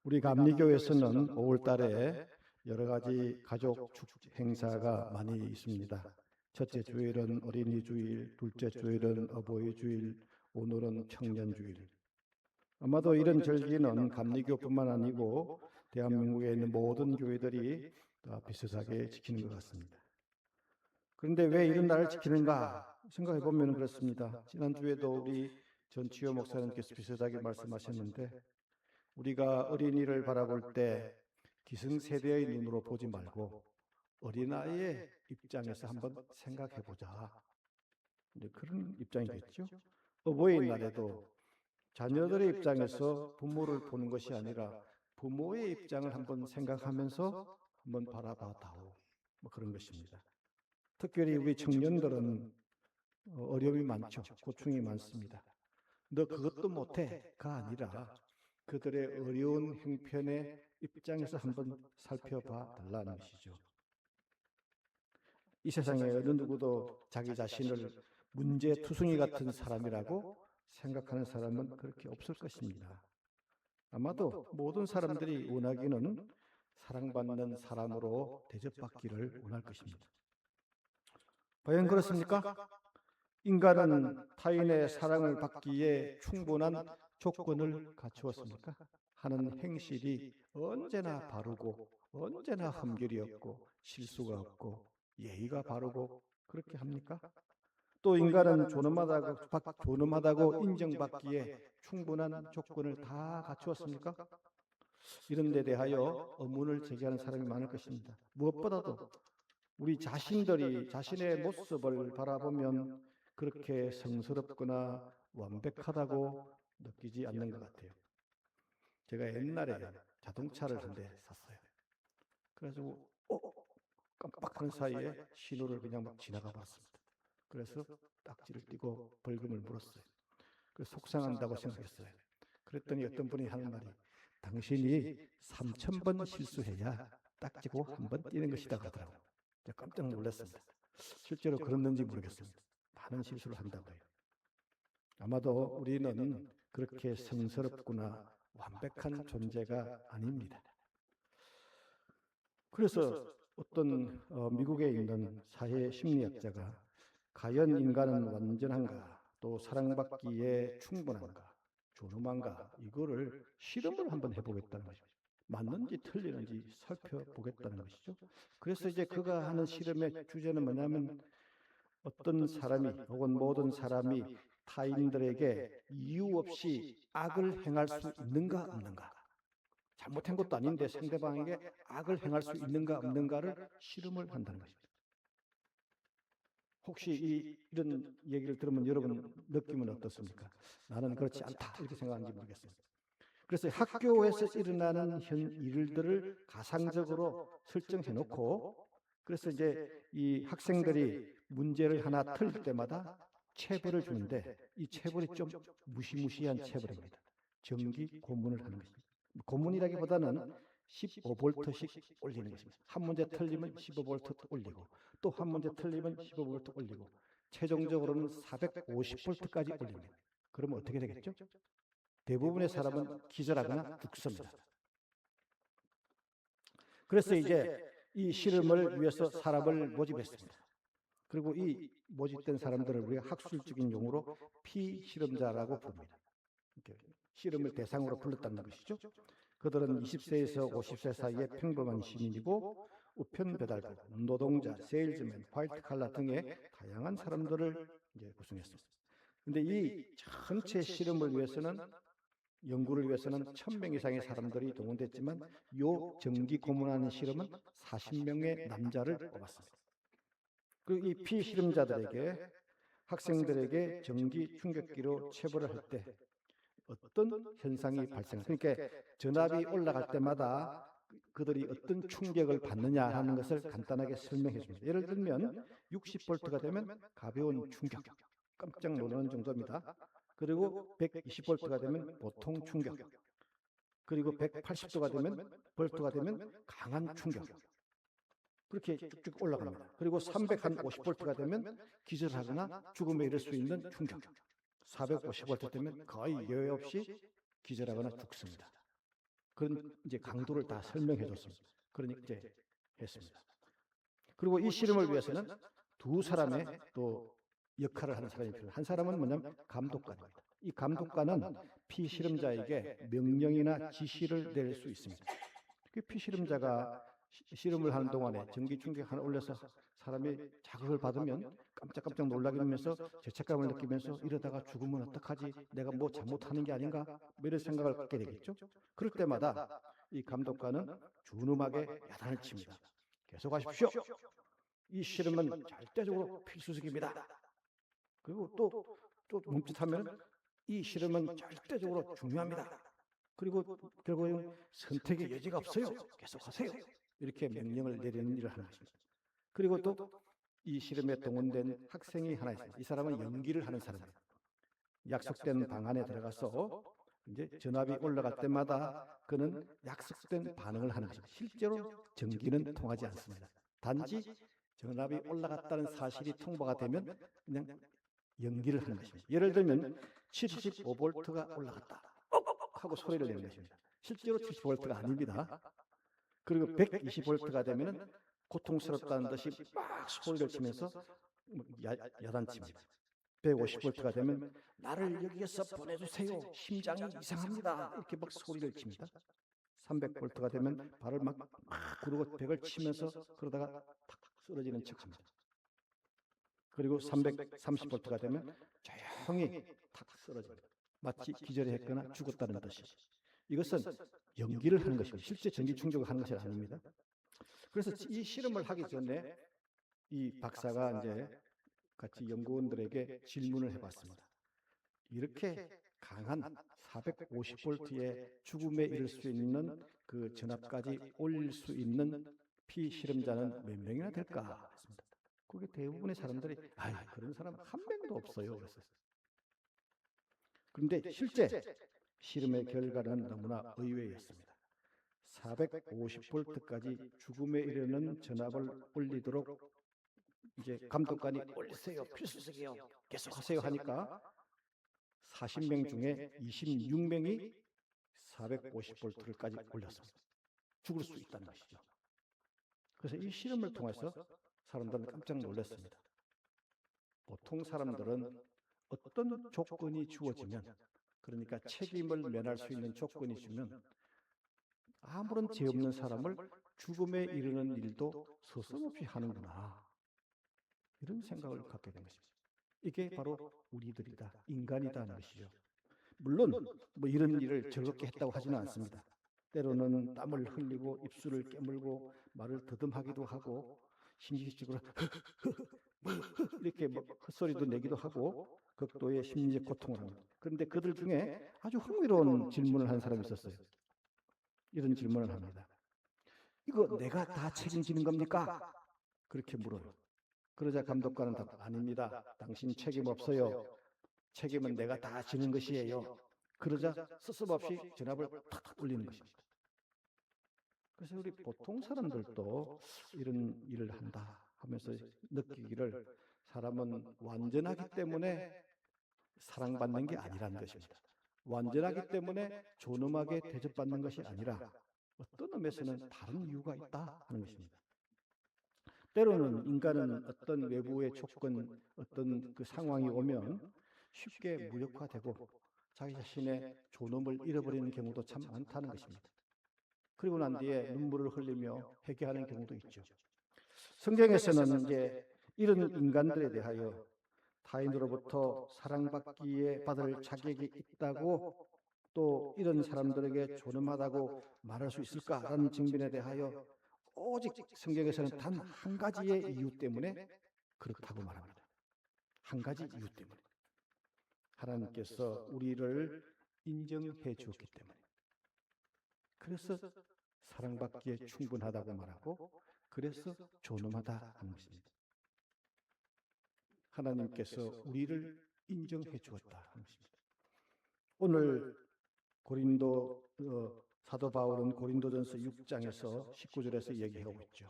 우리 감리교에서는 5월 달에 여러 가지 가족 축제 행사가 많이 있습니다. 첫째 주일은 어린이 주일, 둘째 주일은 어버이 주일, 오늘은 청년 주일. 아마도 이런 절기는 감리교뿐만 아니고 대한민국에 있는 모든 교회들이 다 비슷하게 지키는 것 같습니다. 그런데 왜 이런 날을 지키는가 생각해 보면 그렇습니다. 지난주에도 우리 전치호 목사님께서 비슷하게 말씀하셨는데, 우리가 어린이를 바라볼 때 기성세대의 눈으로 보지 말고 어린아이의 입장에서 한번 생각해 보자. 그런 입장이겠죠. 어버이날에도 자녀들의 입장에서 부모를 보는 것이 아니라 부모의 입장을 한번 생각하면서 한번 바라봐다오. 뭐 그런 것입니다. 특별히 우리 청년들은 어려움이 많죠. 고충이 많습니다. 너 그것도 못해가 아니라 그들의 어려운 형편의 입장에서 한번 살펴봐 달라는 것이죠. 이 세상에 어느 누구도 자기 자신을 문제투성이 같은 사람이라고 생각하는 사람은 그렇게 없을 것입니다. 아마도 모든 사람들이 원하기는 사랑받는 사람으로 대접받기를 원할 것입니다. 과연 그렇습니까? 인간은 타인의 사랑을 받기에 충분한 조건을 갖추었습니까? 하는 행실이 언제나 바르고 언제나 흠결이 없고 실수가 없고 예의가 바르고 그렇게 합니까? 또 인간은 존엄하다고 인정받기에 충분한 조건을 다 갖추었습니까? 이런 데 대하여 의문을 제기하는 사람이 많을 것입니다. 무엇보다도 우리 자신들이 자신의 모습을 바라보면 그렇게 성스럽거나 완벽하다고 느끼지 않는 것 같아요. 제가 옛날에 자동차를 한 대 샀어요. 그래가지고 깜빡하는 사이에 신호를 그냥 막 지나가 봤습니다. 그래서 딱지를 띄고 벌금을 물었어요. 그래서 속상한다고 생각했어요. 그랬더니 어떤 분이 하는 말이, 당신이 3,000번 실수해야 딱지고 한 번 띄는 것이다 하더라고요. 깜짝 놀랐습니다. 실제로 그랬는지 모르겠습니다. 많은 실수를 한다고 해요. 아마도 우리는 그렇게 성스럽거나 완벽한 존재가 아닙니다. 그래서 어떤 미국에 있는 사회 심리학자가 과연 인간은 완전한가, 또 사랑받기에 충분한가, 존엄한가, 이거를 실험을 한번 해보겠다는 것입니다. 맞는지 틀리는지 살펴보겠다는 것이죠. 그래서 이제 그가 하는 실험의 주제는 뭐냐면, 어떤 사람이 혹은 모든 사람이 타인들에게 이유 없이 악을 행할 수 있는가 없는가, 잘못한 것도 아닌데 상대방에게 악을 행할 수 있는가 없는가를 실험을 한다는 것입니다. 혹시 이런 얘기를 들으면 여러분 느낌은 어떻습니까? 나는 그렇지 않다 이렇게 생각하는지 모르겠습니다. 그래서 학교에서 일어나는 일들을 가상적으로 설정해 놓고, 그래서 이제 이 학생들이 문제를 하나 틀릴 때마다 체벌을 주는데, 이 체벌이 좀 무시무시한 체벌입니다. 정기 고문을 하는 것입니다. 고문이라기보다는 15볼트씩 올리는 것입니다. 한 문제 틀리면 15볼트 올리고, 또 한 문제 틀리면 15볼트 올리고, 최종적으로는 450볼트까지 올립니다. 그러면 어떻게 되겠죠? 대부분의 사람은 기절하거나 죽습니다. 그래서 이제 이 실험을 위해서 사람을 모집했습니다. 그리고 이 모집된 사람들을 우리가 학술적인 용어로 피실험자라고 부릅니다. 실험을 대상으로 불렀다는 것이죠. 그들은 20세에서 50세 사이의 평범한 시민이고, 우편 배달부, 노동자, 세일즈맨, 화이트 칼라 등의 다양한 사람들을 이제 구성했습니다. 그런데 이 전체 실험을 위해서는, 연구를 위해서는 1,000명 이상의 사람들이 동원됐지만, 요 정기 고문하는 실험은 40명의 남자를 뽑았습니다. 그 이 피실험자들에게, 학생들에게 전기 충격기로 체벌을 할 때 어떤 현상이 발생할까? 그러니까 전압이 올라갈 때마다 그들이 어떤 충격을 받느냐 하는 것을 간단하게 설명해 줍니다. 예를 들면 60볼트가 되면 가벼운 충격, 깜짝 놀라는 정도입니다. 그리고 120볼트가 되면 보통 충격, 그리고 180도가 되면 볼트가 되면 강한 충격, 그렇게 쭉쭉 올라갑니다. 그리고 350볼트가 되면 기절하거나 죽음에 이를 수 있는 충격, 450볼트 되면 거의 여유 없이 기절하거나 죽습니다. 그런 이제 강도를 다 설명해 줬습니다. 그러니까 이제 했습니다. 그리고 이 실험을 위해서는 두 사람의 또 역할을 하는 사람이 필요해요. 한 사람은 뭐냐면 감독관입니다. 이 감독관은 피실험자에게 명령이나 지시를 낼 수 있습니다. 그 피실험자가 실험을 하는 동안에 전기 충격 하나 올려서 사람이 자극을 받으면 깜짝깜짝 놀라게 되면서 죄책감을 느끼면서 이러다가 죽으면 어떡하지? 내가 뭐 잘못하는 게 아닌가? 뭐 이런 생각을 갖게 되겠죠. 그럴 때마다 이 감독관은 준엄하게 야단을 칩니다. 계속하십시오. 이 실험은 절대적으로 필수적입니다. 그리고 또 멈칫하면 이 실험은 절대적으로 중요합니다. 그리고 결국은 선택의 여지가 없어요. 계속하세요. 이렇게 명령을 내리는 일을 하는 것입니다. 그리고 또 이 실험에 동원된 학생이 하나 있습니다. 이 사람은 연기를 하는 사람이에요. 약속된 방 안에 들어가서 이제 전압이 올라갈 때마다 그는 약속된 반응을 하는 것입니다. 실제로 전기는 통하지 않습니다. 단지 전압이 올라갔다는 사실이 통보가 되면 그냥 연기를 하는 것입니다. 예를 들면 75V가 올라갔다 하고 소리를 내는 것입니다. 실제로 70V가 아닙니다. 그리고 120V가 되면 고통스럽다는 듯이 막 소리를 치면서 야단칩니다. 150V가 되면 나를 여기에서 보내주세요. 심장이 이상합니다. 이렇게 막 소리를 칩니다. 300V가 되면 발을 막 구르고 벽을 치면서 그러다가 탁 쓰러지는 척합니다. 그리고 330V가 되면 조용히 탁 쓰러집니다. 마치 기절을 했거나 죽었다는 듯이. 이것은 연기를 하는 것입니다. 실제 전기 충격을 하는 것이 아닙니다. 그래서 이 실험을 하기 전에 이 박사가 이제 같이 연구원들에게 질문을 해봤습니다. 이렇게 강한 450V의 죽음에 이를 수 있는 그 전압까지 올릴 수 있는 피실험자는 몇 명이나 될까? 했습니다. 그게 대부분의 사람들이 그런 사람 한 명도 없어요. 그랬어요. 그런데 실제 실험의 결과는 너무나 의외였습니다. 450V까지 죽음에 이르는 전압을 올리도록 이제 감독관이 올리세요. 필수적이요. 계속하세요 하니까 40명 중에 26명이 450V까지 올렸습니다. 죽을 수 있다는 것이죠. 그래서 이 실험을 통해서 사람들은 깜짝 놀랐습니다. 보통 사람들은 어떤 조건이 주어지면, 그러니까 책임을 면할 수 있는 조건이 주면 아무런 죄 없는 사람을 죽음에 이르는 일도 서슴없이 하는구나. 이런 생각을 갖게 된 것입니다. 이게 바로 우리들이다, 인간이다 하는 것이죠. 물론 뭐 이런 일을 즐겁게 했다고 하지는 않습니다. 때로는 땀을 흘리고 입술을 깨물고 말을 더듬하기도 하고 심지적으로 이렇게 뭐 헛소리도 내기도 하고 극도의 심리적 고통을 합니다. 그런데 그들 중에 아주 흥미로운 질문을 한 사람이 있었어요. 이런 질문을 합니다. 이거 내가 다 책임지는 겁니까? 그렇게 물어요. 그러자 감독관은 답, 아닙니다. 당신 책임 없어요. 책임은 내가 다 지는 것이에요. 그러자 스스럼없이 전압을 탁 올리는 것입니다. 그래서 우리 보통 사람들도 이런 일을 한다 하면서 느끼기를 사람은 완전하기 때문에 사랑받는 게 아니라는 것입니다. 완전하기 때문에 존엄하게 대접받는 것이 아니라 어떤 의미에서는 다른 이유가 있다 하는 것입니다. 때로는 인간은 어떤 외부의 조건, 어떤 그 상황이 오면 쉽게 무력화되고 자기 자신의 존엄을 잃어버리는 경우도 참 많다는 것입니다. 그리고 난 뒤에 눈물을 흘리며 회개하는 경우도 있죠. 성경에서는 이제 이런 인간들에 대하여 타인으로부터 사랑받기에 받을 자격이 있다고 또 이런 사람들에게 존엄하다고 말할 수 있을까라는 질문에 대하여 오직 성경에서는 단 한 가지의 이유 때문에 그렇다고 말합니다. 한 가지 이유 때문에. 하나님께서 우리를 인정해 주었기 때문에. 그래서 사랑받기에 충분하다고 말하고 그래서 존엄하다 하는 것입니다. 하나님께서 우리를 인정해 주었다 하는 것입니다. 오늘 고린도 사도 바울은 고린도전서 6장에서 19절에서 얘기하고 있죠.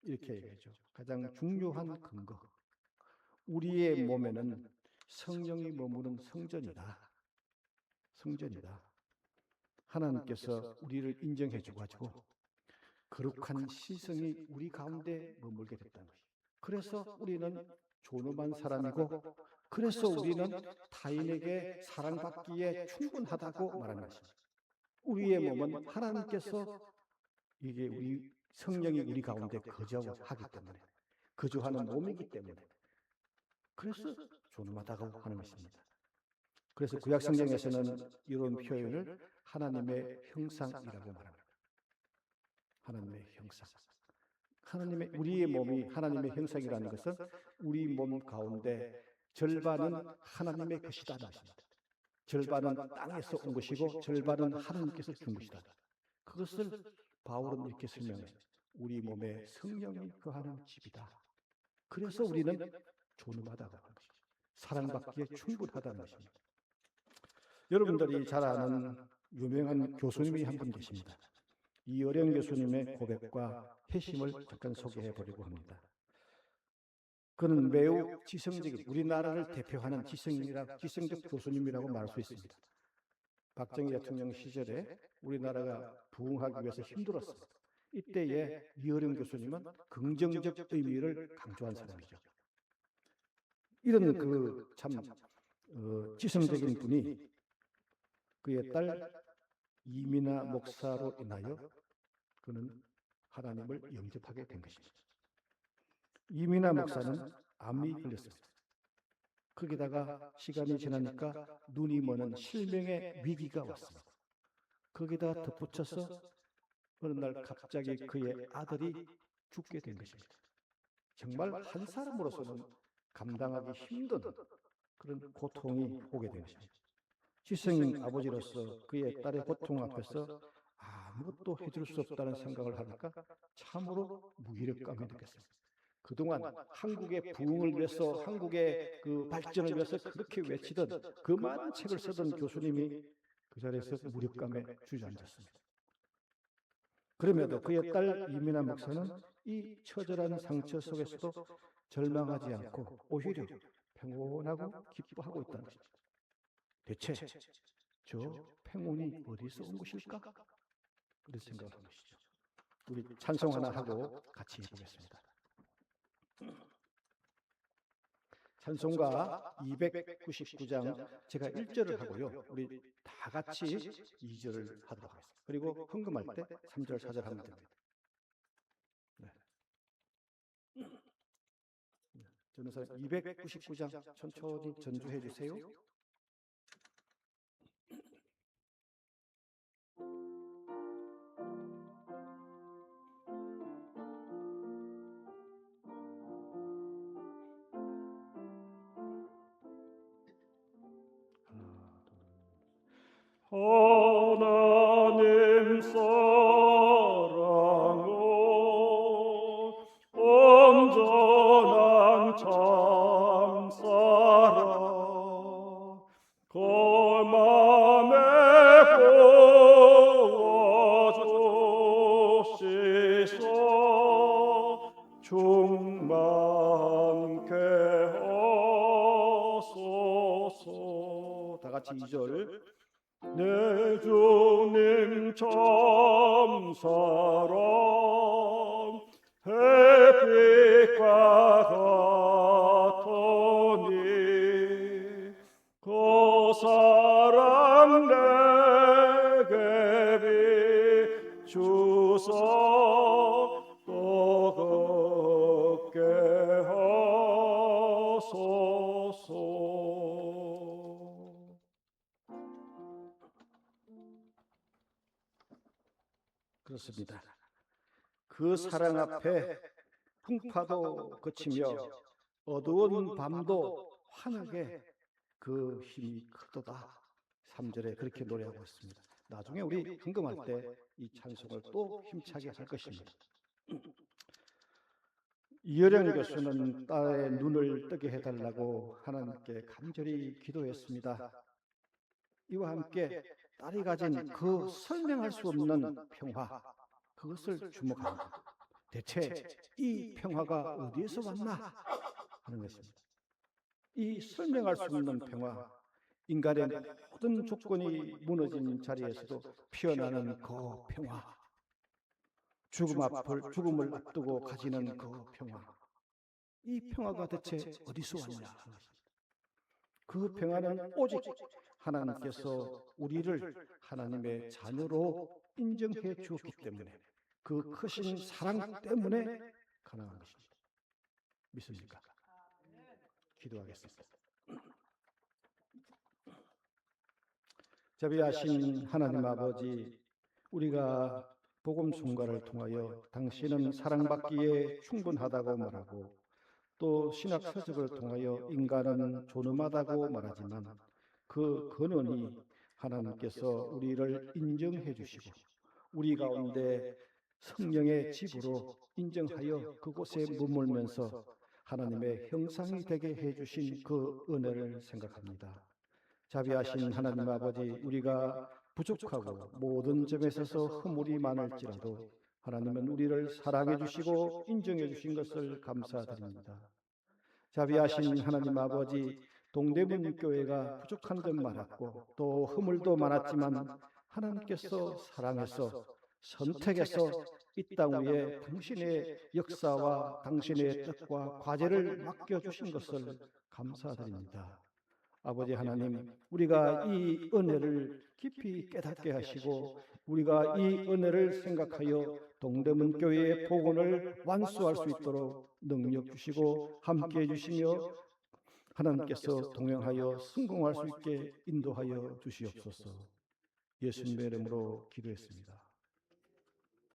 이렇게 얘기하죠. 가장 중요한 근거. 우리의 몸에는 성령이 머무는 성전이다. 성전이다. 하나님께서 우리를 인정해 주가지고 거룩한 시성이 우리 가운데 머물게 됐다는 것이죠. 그래서 우리는 존엄한 사람이고, 그래서 우리는 타인에게 사랑받기에 충분하다고 말하는 것입니다. 우리의 몸은 하나님께서 이게 우리 성령이 우리 가운데 거주하기 때문에, 거주하는 몸이기 때문에, 그래서 존엄하다고 하는 것입니다. 그래서 구약 성경에서는 이런 표현을 하나님의 형상이라고 말합니다. 하나님의 형상. 우리의 몸이 하나님의 형상이라는 것은 우리 몸 가운데 절반은 하나님의 것이다는 것입니다. 절반은 땅에서 온 것이고 절반은 하나님께서 준 것이다. 그것을 바울은 이렇게 설명했습니다. 우리 몸에 성령이 거하는 집이다. 그래서 우리는 존엄하다고 하는 것이죠. 사랑받기에 충분하다는 것입니다. 여러분들이 잘 아는 유명한 교수님이 한 분 계십니다. 이어령 교수님의 고백과 회심을 잠깐 소개해 보려고 합니다. 그는 매우 지성적인, 우리나라를 대표하는 지성적 교수님이라고 말할 수 있습니다. 박정희 대통령 시절에 우리나라가 부흥하기 위해서 힘들었습니다. 이때에 이어령 교수님은 긍정적 의미를 강조한 사람이죠. 이런 참 지성적인 분이 그의 딸 이민아 목사로 인하여 그는 하나님을 영접하게 된 것입니다. 이민아 목사는 암이 걸렸습니다. 거기다가 시간이 지나니까 눈이 머는 실명의 위기가 왔습니다. 거기다 덧붙여서 어느 날 갑자기 그의 아들이 죽게 된 것입니다. 정말 한 사람으로서는 감당하기 힘든 그런 고통이 오게 된 것입니다. 지성인 아버지로서 그의 딸의 고통 앞에서 아무것도 해줄 수 없다는 생각을 하니까 참으로 무기력감이 느꼈습니다. 그동안 한국의 부흥을 위해서, 한국의 그 발전을 위해서 그렇게 외치던, 그 많은 책을 쓰던 교수님이 그 자리에서 무력감에 주저앉았습니다. 그럼에도 그의 딸 이민아 목사는 이 처절한 상처 속에서도 절망하지 않고 오히려 평온하고 기뻐하고 있다는 것입니다. 대체 저 평온이 어디서 온 것일까? 그런 생각을 한 것이죠. 우리 찬송 하나 하고 같이 해보겠습니다. 찬송가 299장 제가 1절을 하고요. 우리 다 같이 2절을 하도록 하겠습니다. 그리고 헌금할 때 3절, 4절 하면 됩니다. 네. 전도사 299장 천천히 전주해 주세요. 하나님 사랑은 온전한 참사랑 그 맘에 부어주시소 충만케 하소서. 다 같이 2절. 내 주님 참 사랑 햇빛과 같으니 그 사랑 내게 비추사 또 걷게 하소서. 그렇습니다. 그 사랑 앞에 풍파도 그치며 어두운 밤도 환하게 그 힘이 크도다. 3절에 그렇게 노래하고 있습니다. 나중에 우리 헌금할 때 이 찬송을 또 힘차게 할 것입니다. 이어령 교수는 딸의 눈을 뜨게 해달라고 하나님께 간절히 기도했습니다. 이와 함께 딸이 가진 그 설명할 수 없는 평화, 그것을 주목합니다. 대체 이 평화가 어디에서 왔나 하는 것입니다. 이 설명할 수 없는 평화, 인간의 모든 조건이 무너진 자리에서도 피어나는 그 평화, 죽음을 앞두고 가지는 그 평화, 이 평화가 대체 어디서 왔냐 하는 것입니다. 그 평화는 오직 하나님께서 우리를 하나님의 자녀로 인정해 주었기 때문에, 그 크신 사랑 때문에 가능한 것입니다. 믿습니까? 기도하겠습니다. 자비하신 하나님 아버지, 우리가 복음 순가를 통하여 당신은 사랑받기에 충분하다고 말하고, 또 신학 서적을 통하여 인간은 존엄하다고 말하지만, 그 근원이 하나님께서 우리를 인정해 주시고 우리 가운데 성령의 집으로 인정하여 그곳에 머물면서 하나님의 형상이 되게 해 주신 그 은혜를 생각합니다. 자비하신 하나님 아버지, 우리가 부족하고 모든 점에 있어서 허물이 많을지라도 하나님은 우리를 사랑해 주시고 인정해 주신 것을 감사드립니다. 자비하신 하나님 아버지, 동대문 교회가 부족한 점 많았고 또 허물도 많았지만 하나님께서 사랑해서 선택해서 이 땅 위에 당신의 역사와 당신의 뜻과 과제를 맡겨주신 것을 감사드립니다. 아버지 하나님, 우리가 이 은혜를 깊이 깨닫게 하시고 우리가 이 은혜를 생각하여 동대문 교회의 복음을 완수할 수 있도록 능력 주시고 함께해 주시며 하나님께서 동행하여 성공할 수 있게 인도하여 주시옵소서. 예수님의 이름으로 기도했습니다.